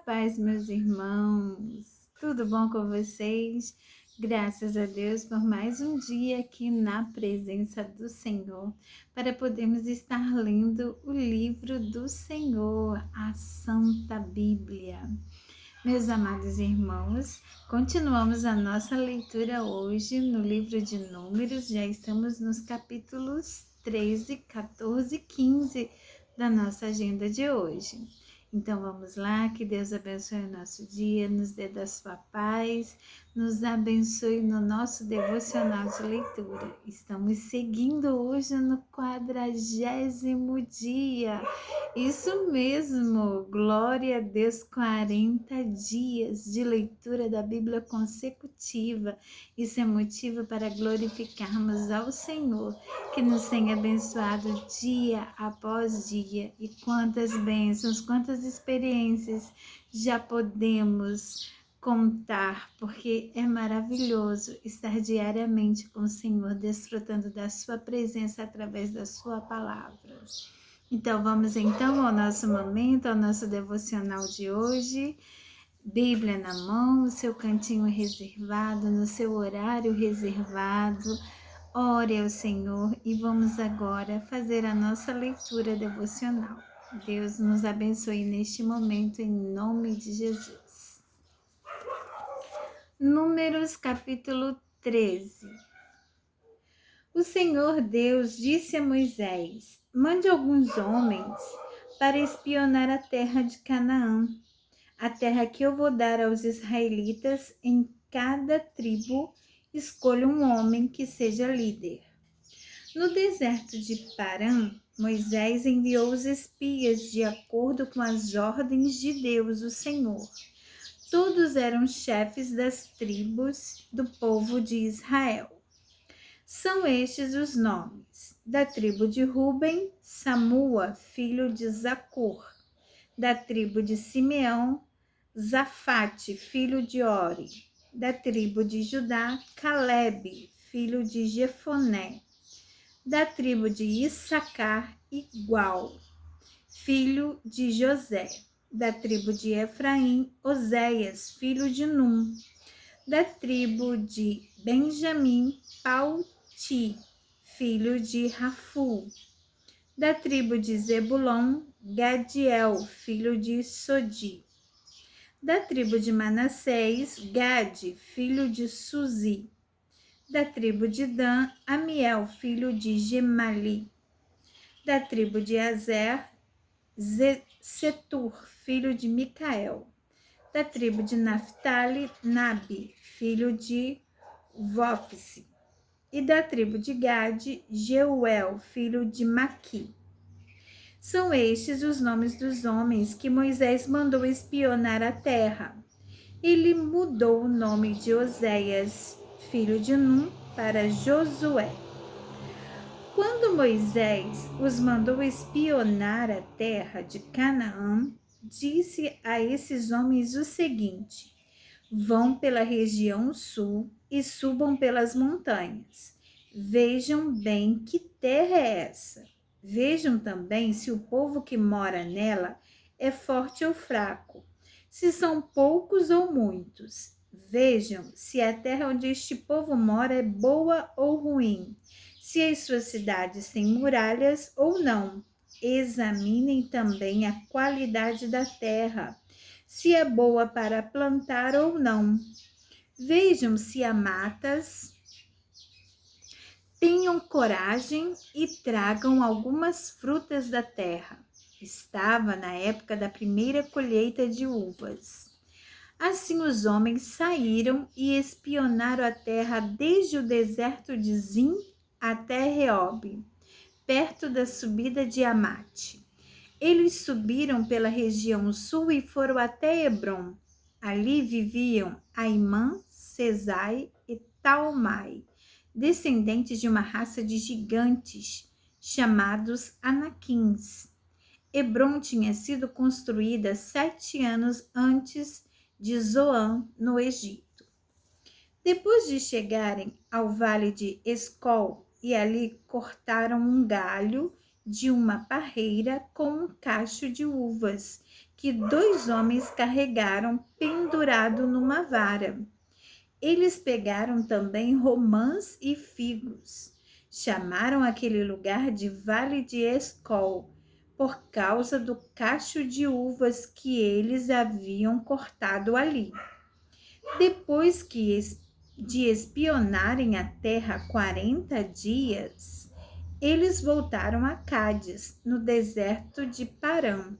paz, meus irmãos. Tudo bom com vocês? Graças a Deus por mais um dia aqui na presença do Senhor, para podermos estar lendo o livro do Senhor, a Santa Bíblia. Meus amados irmãos, continuamos a nossa leitura hoje no livro de Números. Já estamos nos capítulos 13, 14 e 15 da nossa agenda de hoje. Então vamos lá, que Deus abençoe o nosso dia, nos dê da sua paz, nos abençoe no nosso devocional de leitura. Estamos seguindo hoje no 40º dia. Isso mesmo, glória a Deus, 40 dias de leitura da Bíblia consecutiva. Isso é motivo para glorificarmos ao Senhor, que nos tem abençoado dia após dia. E quantas bênçãos, quantas experiências já podemos contar, porque é maravilhoso estar diariamente com o Senhor, desfrutando da sua presença através da sua palavra. Então vamos então ao nosso momento, ao nosso devocional de hoje. Bíblia na mão, o seu cantinho reservado, no seu horário reservado. Ore ao Senhor e vamos agora fazer a nossa leitura devocional. Deus nos abençoe neste momento, em nome de Jesus. Números capítulo 13. O Senhor Deus disse a Moisés: mande alguns homens para espionar a terra de Canaã, a terra que eu vou dar aos israelitas. Em cada tribo escolha um homem que seja líder. No deserto de Parã, Moisés enviou os espias de acordo com as ordens de Deus, o Senhor. Todos eram chefes das tribos do povo de Israel. São estes os nomes: da tribo de Ruben, Samua, filho de Zacur; da tribo de Simeão, Zafate, filho de Ori; da tribo de Judá, Calebe, filho de Jefoné; da tribo de Issacar, Igual, filho de José; da tribo de Efraim, Oséias, filho de Num; da tribo de Benjamim, Palti, filho de Rafu; da tribo de Zebulon, Gadiel, filho de Sodi; da tribo de Manassés, Gade, filho de Suzi; da tribo de Dan, Amiel, filho de Gemali; da tribo de Azer, Setur, filho de Micael; da tribo de Naphtali, Nabi, filho de Vófice; e da tribo de Gade, Jeuel, filho de Maqui. São estes os nomes dos homens que Moisés mandou espionar a terra. Ele mudou o nome de Oséias, filho de Num, para Josué. Quando Moisés os mandou espionar a terra de Canaã, disse a esses homens o seguinte: vão pela região sul e subam pelas montanhas. Vejam bem que terra é essa. Vejam também se o povo que mora nela é forte ou fraco, se são poucos ou muitos. Vejam se a terra onde este povo mora é boa ou ruim, se as suas cidades têm muralhas ou não. Examinem também a qualidade da terra, se é boa para plantar ou não. Vejam se há matas. Tenham coragem e tragam algumas frutas da terra. Estava na época da primeira colheita de uvas. Assim os homens saíram e espionaram a terra desde o deserto de Zim até Reob, perto da subida de Amate. Eles subiram pela região sul e foram até Hebrom. Ali viviam Aimã, Sesai e Talmai, descendentes de uma raça de gigantes chamados Anaquins. Hebrom tinha sido construída 7 anos antes de Zoan, no Egito. Depois de chegarem ao vale de Escol e ali cortaram um galho de uma parreira com um cacho de uvas, que 2 homens carregaram pendurado numa vara. Eles pegaram também romãs e figos. Chamaram aquele lugar de Vale de Escol, por causa do cacho de uvas que eles haviam cortado ali. Depois de espionarem a terra 40 dias, eles voltaram a Cádiz, no deserto de Parã,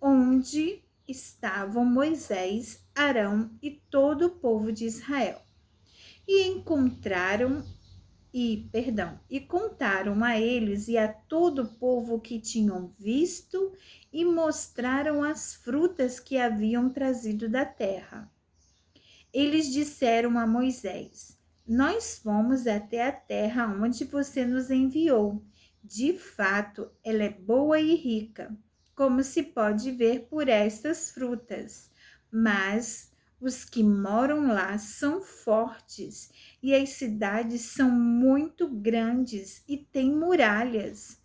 onde estavam Moisés, Arão e todo o povo de Israel. E contaram a eles e a todo o povo o que tinham visto e mostraram as frutas que haviam trazido da terra. Eles disseram a Moisés: Nós fomos até a terra onde você nos enviou. De fato, ela é boa e rica, como se pode ver por estas frutas. Mas os que moram lá são fortes e as cidades são muito grandes e têm muralhas.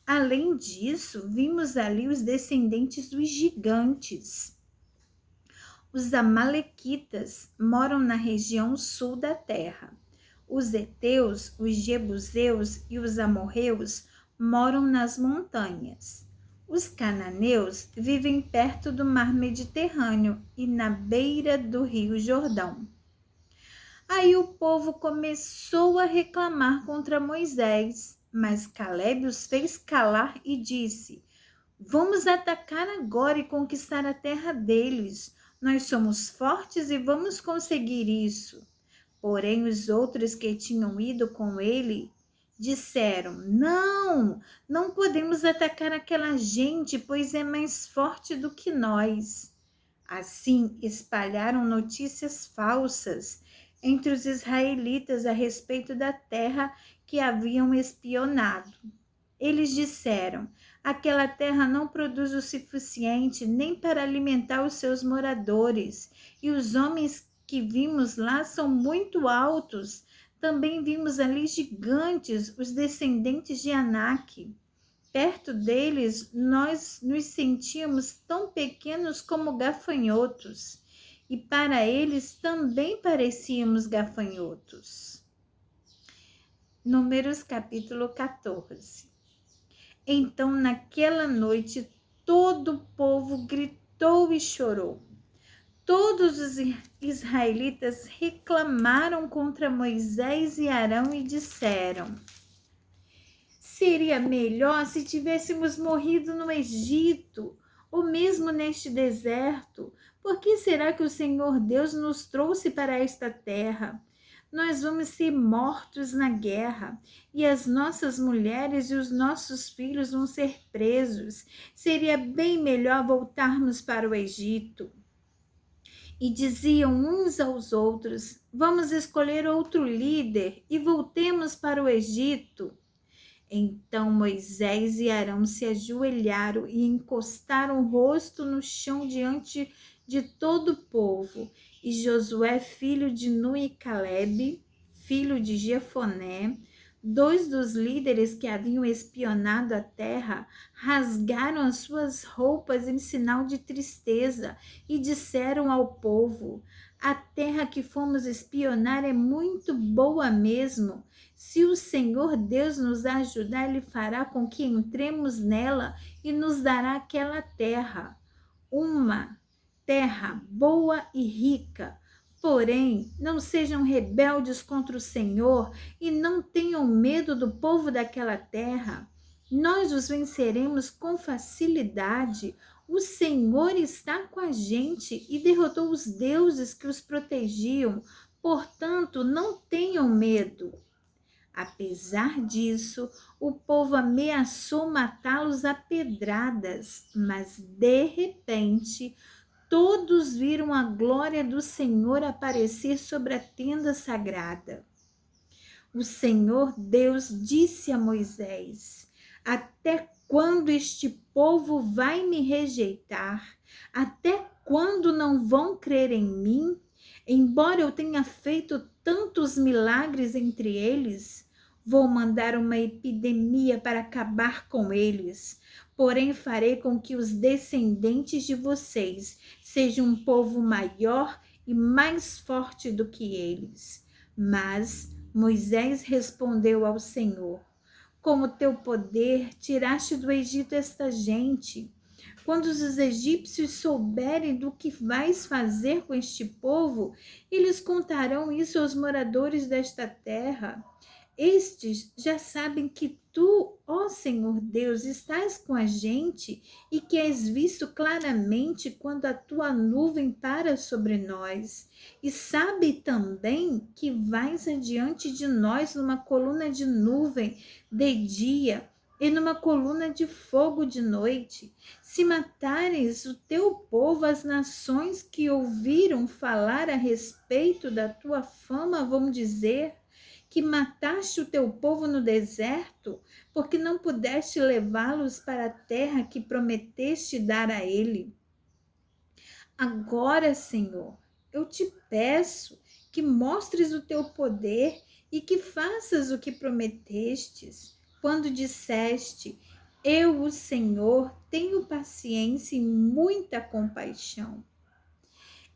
Além disso, vimos ali os descendentes dos gigantes. Os amalequitas moram na região sul da terra. Os heteus, os jebuseus e os amorreus moram nas montanhas. Os cananeus vivem perto do mar Mediterrâneo e na beira do rio Jordão. Aí o povo começou a reclamar contra Moisés, mas Calebe os fez calar e disse: Vamos atacar agora e conquistar a terra deles. Nós somos fortes e vamos conseguir isso. Porém, os outros que tinham ido com ele disseram: Não, não podemos atacar aquela gente, pois é mais forte do que nós. Assim, espalharam notícias falsas entre os israelitas a respeito da terra que haviam espionado. Eles disseram: aquela terra não produz o suficiente nem para alimentar os seus moradores, e os homens que vimos lá são muito altos. Também vimos ali gigantes, os descendentes de Anak. Perto deles, nós nos sentíamos tão pequenos como gafanhotos, e para eles também parecíamos gafanhotos. Números capítulo 14. Então, naquela noite, todo o povo gritou e chorou. Todos os israelitas reclamaram contra Moisés e Arão e disseram: Seria melhor se tivéssemos morrido no Egito, ou mesmo neste deserto. Por que será que o Senhor Deus nos trouxe para esta terra? Nós vamos ser mortos na guerra, e as nossas mulheres e os nossos filhos vão ser presos. Seria bem melhor voltarmos para o Egito. E diziam uns aos outros: Vamos escolher outro líder e voltemos para o Egito. Então Moisés e Arão se ajoelharam e encostaram o rosto no chão diante de todo o povo. E Josué, filho de Nun e Calebe, filho de Jefoné, 2 dos líderes que haviam espionado a terra, rasgaram as suas roupas em sinal de tristeza e disseram ao povo: A terra que fomos espionar é muito boa mesmo. Se o Senhor Deus nos ajudar, Ele fará com que entremos nela e nos dará aquela terra, uma terra boa e rica. Porém, não sejam rebeldes contra o Senhor e não tenham medo do povo daquela terra. Nós os venceremos com facilidade. O Senhor está com a gente e derrotou os deuses que os protegiam. Portanto, não tenham medo. Apesar disso, o povo ameaçou matá-los a pedradas, mas de repente todos viram a glória do Senhor aparecer sobre a tenda sagrada. O Senhor Deus disse a Moisés: Até quando este povo vai me rejeitar? Até quando não vão crer em mim? Embora eu tenha feito tantos milagres entre eles, Vou mandar uma epidemia para acabar com eles. Porém, farei com que os descendentes de vocês sejam um povo maior e mais forte do que eles. Mas Moisés respondeu ao Senhor: como teu poder tiraste do Egito esta gente. Quando os egípcios souberem do que vais fazer com este povo, eles contarão isso aos moradores desta terra. Estes já sabem que tu, ó Senhor Deus, estás com a gente e que és visto claramente quando a tua nuvem para sobre nós. E sabe também que vais adiante de nós numa coluna de nuvem de dia e numa coluna de fogo de noite. Se matares o teu povo, as nações que ouviram falar a respeito da tua fama vão dizer que mataste o teu povo no deserto, porque não pudeste levá-los para a terra que prometeste dar a ele. Agora, Senhor, eu te peço que mostres o teu poder e que faças o que prometestes, quando disseste: eu, o Senhor, tenho paciência e muita compaixão.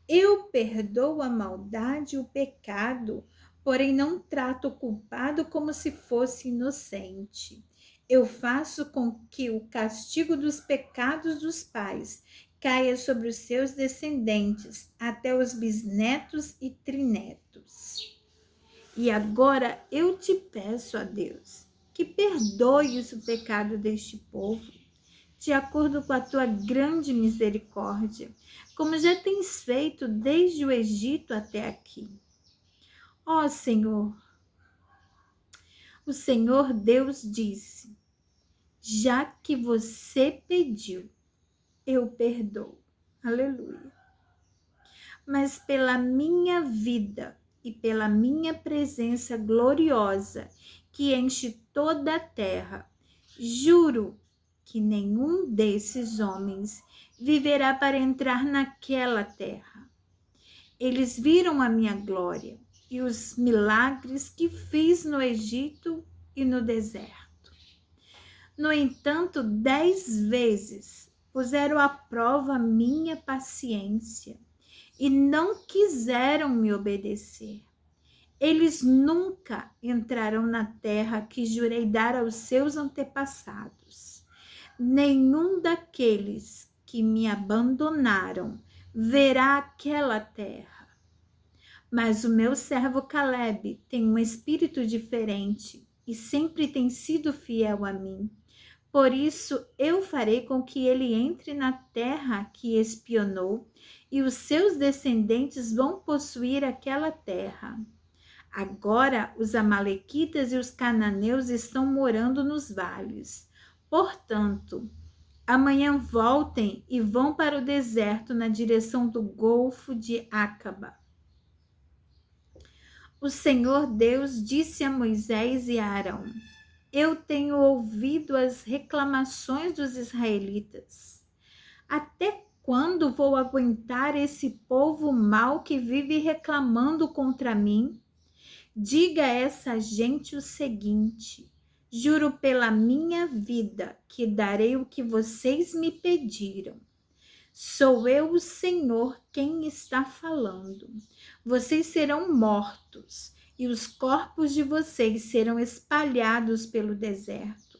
Eu perdoo a maldade e o pecado, porém não trato o culpado como se fosse inocente. Eu faço com que o castigo dos pecados dos pais caia sobre os seus descendentes, até os bisnetos e trinetos. E agora eu te peço a Deus que perdoes o pecado deste povo, de acordo com a tua grande misericórdia, como já tens feito desde o Egito até aqui. Ó Senhor, o Senhor Deus disse: já que você pediu, eu perdoo. Aleluia. Mas pela minha vida e pela minha presença gloriosa, que enche toda a terra, juro que nenhum desses homens viverá para entrar naquela terra. Eles viram a minha glória e os milagres que fiz no Egito e no deserto. No entanto, 10 vezes puseram à prova a minha paciência e não quiseram me obedecer. Eles nunca entrarão na terra que jurei dar aos seus antepassados. Nenhum daqueles que me abandonaram verá aquela terra. Mas o meu servo Caleb tem um espírito diferente e sempre tem sido fiel a mim. Por isso eu farei com que ele entre na terra que espionou, e os seus descendentes vão possuir aquela terra. Agora os amalequitas e os cananeus estão morando nos vales. Portanto, amanhã voltem e vão para o deserto na direção do Golfo de Acaba. O Senhor Deus disse a Moisés e a Arão: eu tenho ouvido as reclamações dos israelitas. Até quando vou aguentar esse povo mau que vive reclamando contra mim? Diga a essa gente o seguinte: juro pela minha vida que darei o que vocês me pediram. Sou eu, o Senhor, quem está falando. Vocês serão mortos e os corpos de vocês serão espalhados pelo deserto.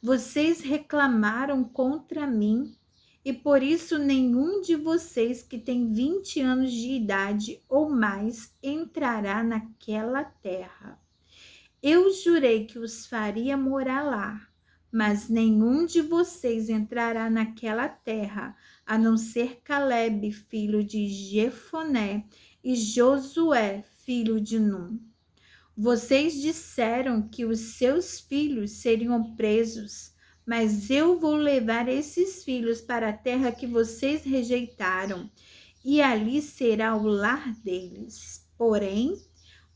Vocês reclamaram contra mim e por isso nenhum de vocês que tem 20 anos de idade ou mais entrará naquela terra. Eu jurei que os faria morar lá, mas nenhum de vocês entrará naquela terra, a não ser Caleb, filho de Jefoné, e Josué, filho de Num. Vocês disseram que os seus filhos seriam presos, mas eu vou levar esses filhos para a terra que vocês rejeitaram, e ali será o lar deles. Porém,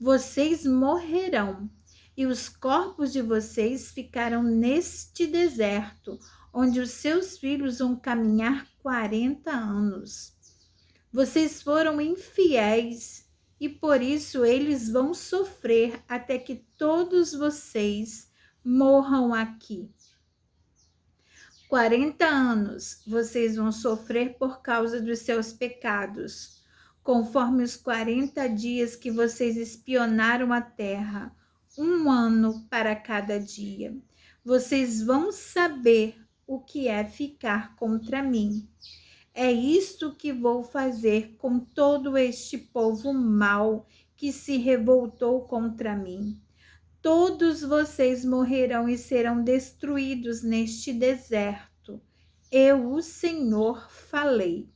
vocês morrerão, e os corpos de vocês ficarão neste deserto, onde os seus filhos vão caminhar 40 anos. Vocês foram infiéis e por isso eles vão sofrer até que todos vocês morram aqui. 40 anos vocês vão sofrer por causa dos seus pecados, conforme os 40 dias que vocês espionaram a terra, 1 ano para cada dia. Vocês vão saber o que é ficar contra mim. É isto que vou fazer com todo este povo mau que se revoltou contra mim. Todos vocês morrerão e serão destruídos neste deserto. Eu, o Senhor, falei.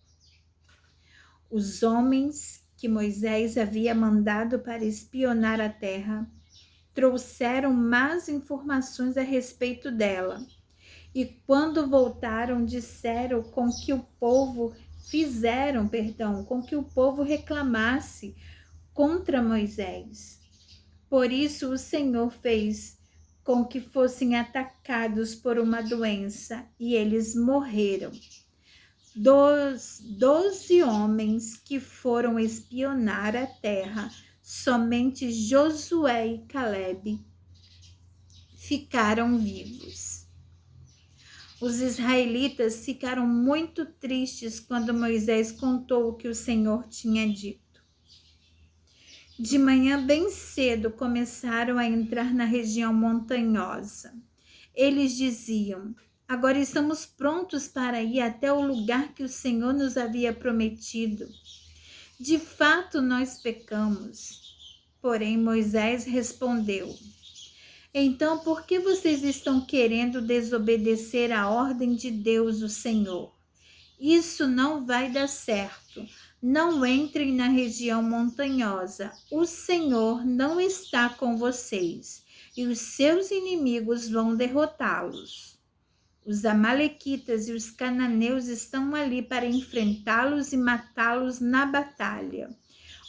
Os homens que Moisés havia mandado para espionar a terra trouxeram más informações a respeito dela. E quando voltaram, disseram com que o povo com que o povo reclamasse contra Moisés. Por isso o Senhor fez com que fossem atacados por uma doença e eles morreram. Dos 12 homens que foram espionar a terra, somente Josué e Calebe ficaram vivos. Os israelitas ficaram muito tristes quando Moisés contou o que o Senhor tinha dito. De manhã bem cedo começaram a entrar na região montanhosa. Eles diziam: agora estamos prontos para ir até o lugar que o Senhor nos havia prometido. De fato, nós pecamos. Porém, Moisés respondeu: então, por que vocês estão querendo desobedecer a ordem de Deus, o Senhor? Isso não vai dar certo. Não entrem na região montanhosa. O Senhor não está com vocês e os seus inimigos vão derrotá-los. Os amalequitas e os cananeus estão ali para enfrentá-los e matá-los na batalha.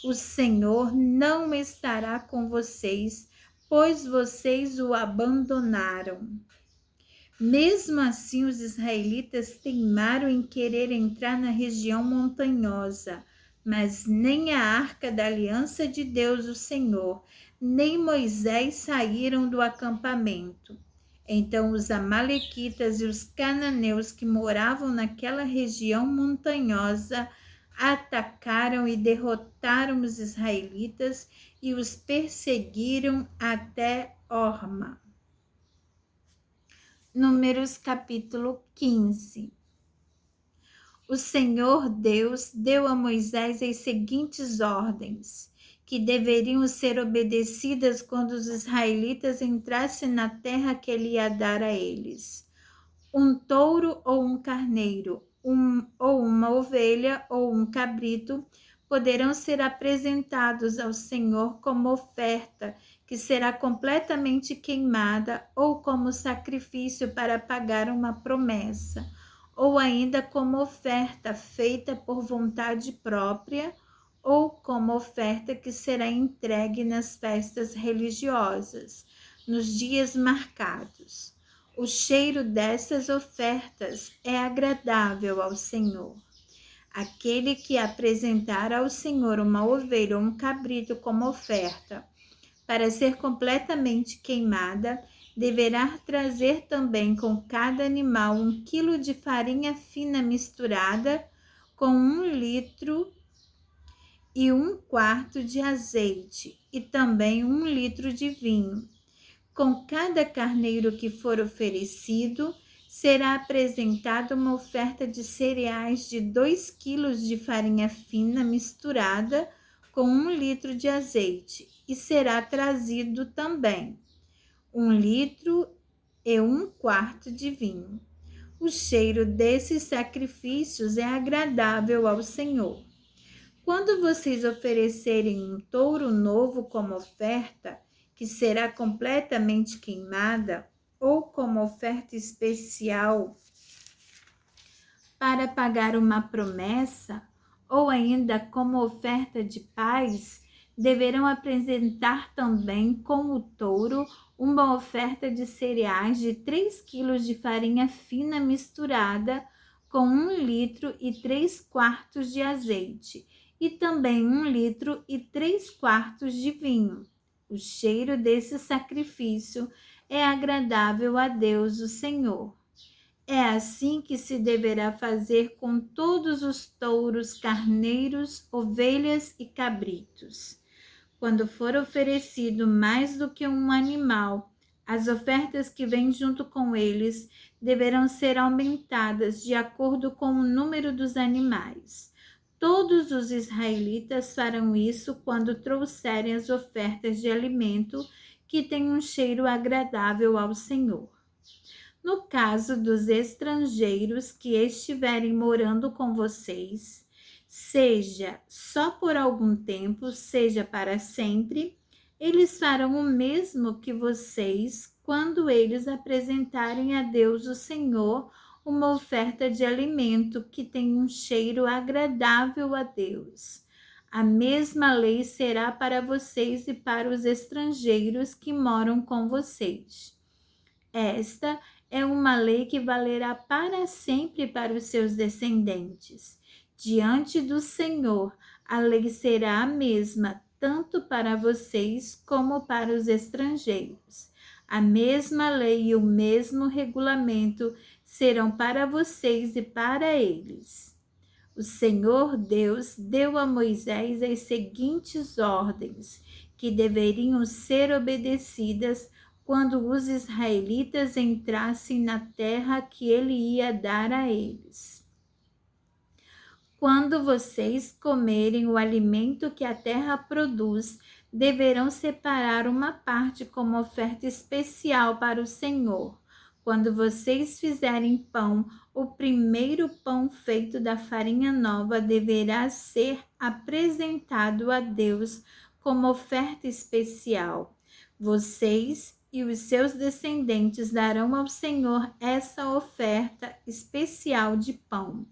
O Senhor não estará com vocês, pois vocês o abandonaram. Mesmo assim, os israelitas teimaram em querer entrar na região montanhosa, mas nem a arca da aliança de Deus, o Senhor, nem Moisés saíram do acampamento. Então os amalequitas e os cananeus que moravam naquela região montanhosa atacaram e derrotaram os israelitas e os perseguiram até Horma. Números capítulo 15. O Senhor Deus deu a Moisés as seguintes ordens, que deveriam ser obedecidas quando os israelitas entrassem na terra que ele ia dar a eles. Um touro ou um carneiro, ou uma ovelha ou um cabrito poderão ser apresentados ao Senhor como oferta, que será completamente queimada, ou como sacrifício para pagar uma promessa, ou ainda como oferta feita por vontade própria, ou como oferta que será entregue nas festas religiosas, nos dias marcados. O cheiro dessas ofertas é agradável ao Senhor. Aquele que apresentar ao Senhor uma ovelha ou um cabrito como oferta, para ser completamente queimada, deverá trazer também com cada animal 1 quilo de farinha fina misturada com 1 litro e 1/4 de azeite e também 1 litro de vinho. Com cada carneiro que for oferecido, será apresentada uma oferta de cereais de 2 quilos de farinha fina misturada com 1 litro de azeite e será trazido também 1 litro e 1/4 de vinho. O cheiro desses sacrifícios é agradável ao Senhor. Quando vocês oferecerem um touro novo como oferta, que será completamente queimada, ou como oferta especial para pagar uma promessa, ou ainda como oferta de paz, deverão apresentar também com o touro uma oferta de cereais de 3 quilos de farinha fina misturada com 1 litro e 3/4 de azeite e também 1,3 litros de vinho. O cheiro desse sacrifício é agradável a Deus, o Senhor. É assim que se deverá fazer com todos os touros, carneiros, ovelhas e cabritos. Quando for oferecido mais do que um animal, as ofertas que vêm junto com eles deverão ser aumentadas de acordo com o número dos animais. Todos os israelitas farão isso quando trouxerem as ofertas de alimento que têm um cheiro agradável ao Senhor. No caso dos estrangeiros que estiverem morando com vocês, seja só por algum tempo, seja para sempre, eles farão o mesmo que vocês quando eles apresentarem a Deus o Senhor uma oferta de alimento que tem um cheiro agradável a Deus. A mesma lei será para vocês e para os estrangeiros que moram com vocês. Esta é uma lei que valerá para sempre para os seus descendentes. Diante do Senhor, a lei será a mesma, tanto para vocês como para os estrangeiros. A mesma lei e o mesmo regulamento serão para vocês e para eles. O Senhor Deus deu a Moisés as seguintes ordens, que deveriam ser obedecidas quando os israelitas entrassem na terra que ele ia dar a eles. Quando vocês comerem o alimento que a terra produz, deverão separar uma parte como oferta especial para o Senhor. Quando vocês fizerem pão, o primeiro pão feito da farinha nova deverá ser apresentado a Deus como oferta especial. Vocês e os seus descendentes darão ao Senhor essa oferta especial de pão.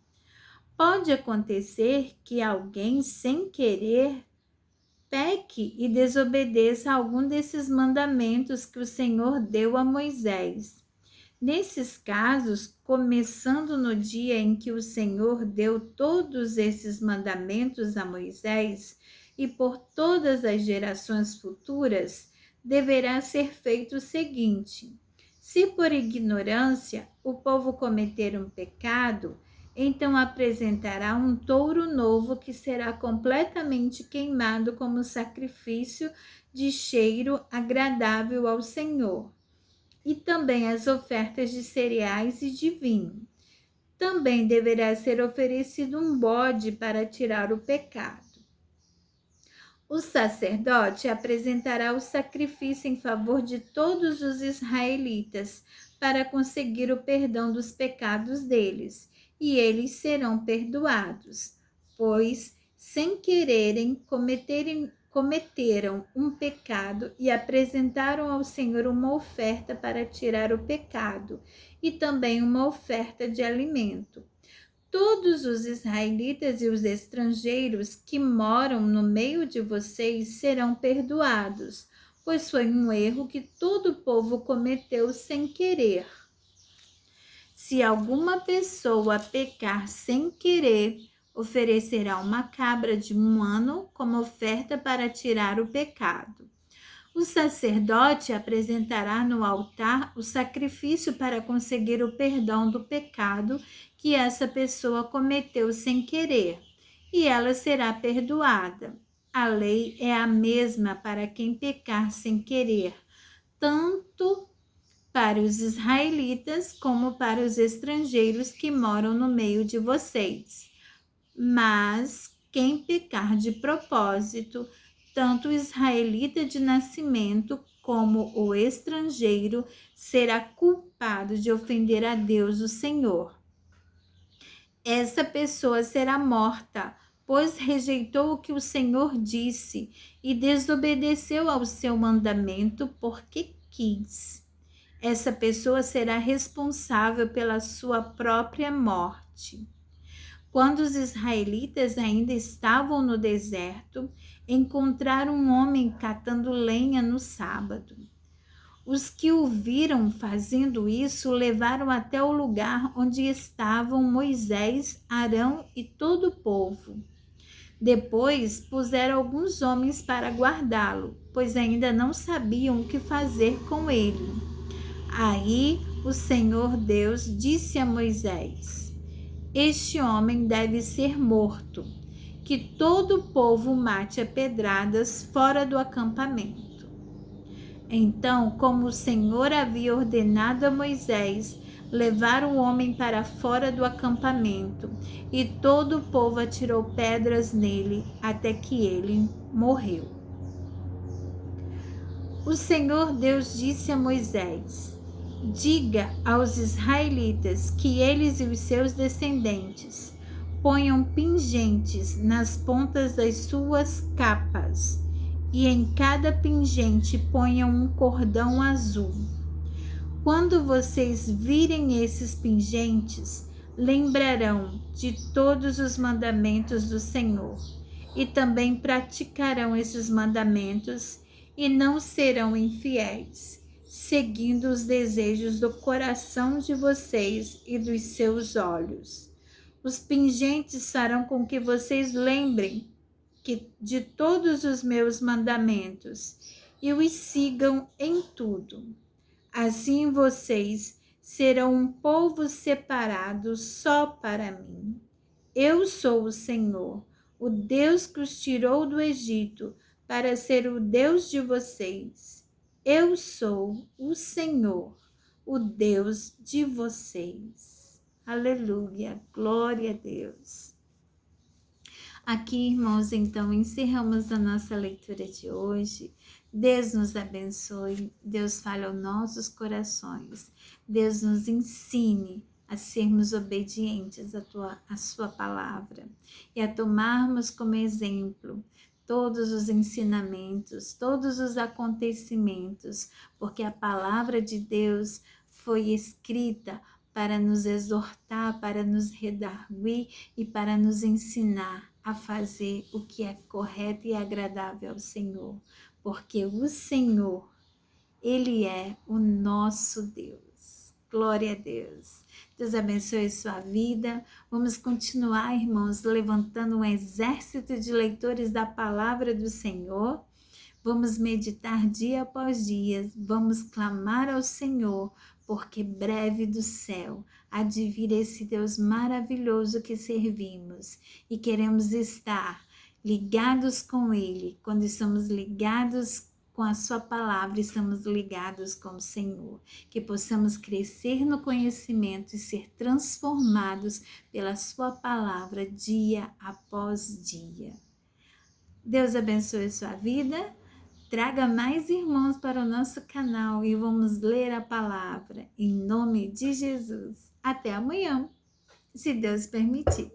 Pode acontecer que alguém, sem querer, peque e desobedeça algum desses mandamentos que o Senhor deu a Moisés. Nesses casos, começando no dia em que o Senhor deu todos esses mandamentos a Moisés e por todas as gerações futuras, deverá ser feito o seguinte: se por ignorância o povo cometer um pecado, então apresentará um touro novo que será completamente queimado como sacrifício de cheiro agradável ao Senhor, e também as ofertas de cereais e de vinho. Também deverá ser oferecido um bode para tirar o pecado. O sacerdote apresentará o sacrifício em favor de todos os israelitas para conseguir o perdão dos pecados deles, e eles serão perdoados, pois, sem quererem, cometeram um pecado e apresentaram ao Senhor uma oferta para tirar o pecado e também uma oferta de alimento. Todos os israelitas e os estrangeiros que moram no meio de vocês serão perdoados, pois foi um erro que todo o povo cometeu sem querer. Se alguma pessoa pecar sem querer, oferecerá uma cabra de 1 ano como oferta para tirar o pecado. O sacerdote apresentará no altar o sacrifício para conseguir o perdão do pecado que essa pessoa cometeu sem querer, e ela será perdoada. A lei é a mesma para quem pecar sem querer, tanto para os israelitas como para os estrangeiros que moram no meio de vocês. Mas quem pecar de propósito, tanto o israelita de nascimento como o estrangeiro, será culpado de ofender a Deus, o Senhor. Essa pessoa será morta, pois rejeitou o que o Senhor disse e desobedeceu ao seu mandamento porque quis. Essa pessoa será responsável pela sua própria morte. Quando os israelitas ainda estavam no deserto, encontraram um homem catando lenha no sábado. Os que o viram fazendo isso o levaram até o lugar onde estavam Moisés, Arão e todo o povo. Depois puseram alguns homens para guardá-lo, pois ainda não sabiam o que fazer com ele. Aí o Senhor Deus disse a Moisés: Este homem deve ser morto, que todo o povo mate a pedradas fora do acampamento. Então, como o Senhor havia ordenado a Moisés, levaram o homem para fora do acampamento, e todo o povo atirou pedras nele até que ele morreu. O Senhor Deus disse a Moisés: Diga aos israelitas que eles e os seus descendentes ponham pingentes nas pontas das suas capas, e em cada pingente ponham um cordão azul. Quando vocês virem esses pingentes, lembrarão de todos os mandamentos do Senhor, e também praticarão esses mandamentos e não serão infiéis, seguindo os desejos do coração de vocês e dos seus olhos. Os pingentes farão com que vocês lembrem de todos os meus mandamentos e os sigam em tudo. Assim vocês serão um povo separado só para mim. Eu sou o Senhor, o Deus que os tirou do Egito para ser o Deus de vocês. Eu sou o Senhor, o Deus de vocês. Aleluia, glória a Deus. Aqui, irmãos, então, encerramos a nossa leitura de hoje. Deus nos abençoe, Deus fale aos nossos corações, Deus nos ensine a sermos obedientes à sua palavra e a tomarmos como exemplo todos os ensinamentos, todos os acontecimentos, porque a palavra de Deus foi escrita para nos exortar, para nos redarguir e para nos ensinar a fazer o que é correto e agradável ao Senhor, porque o Senhor, Ele é o nosso Deus. Glória a Deus. Deus abençoe a sua vida. Vamos continuar, irmãos, levantando um exército de leitores da palavra do Senhor. Vamos meditar dia após dia. Vamos clamar ao Senhor, porque breve do céu há de vir esse Deus maravilhoso que servimos e queremos estar ligados com Ele. Quando estamos ligados com a sua palavra, estamos ligados com o Senhor. Que possamos crescer no conhecimento e ser transformados pela sua palavra dia após dia. Deus abençoe a sua vida. Traga mais irmãos para o nosso canal e vamos ler a palavra em nome de Jesus. Até amanhã, se Deus permitir.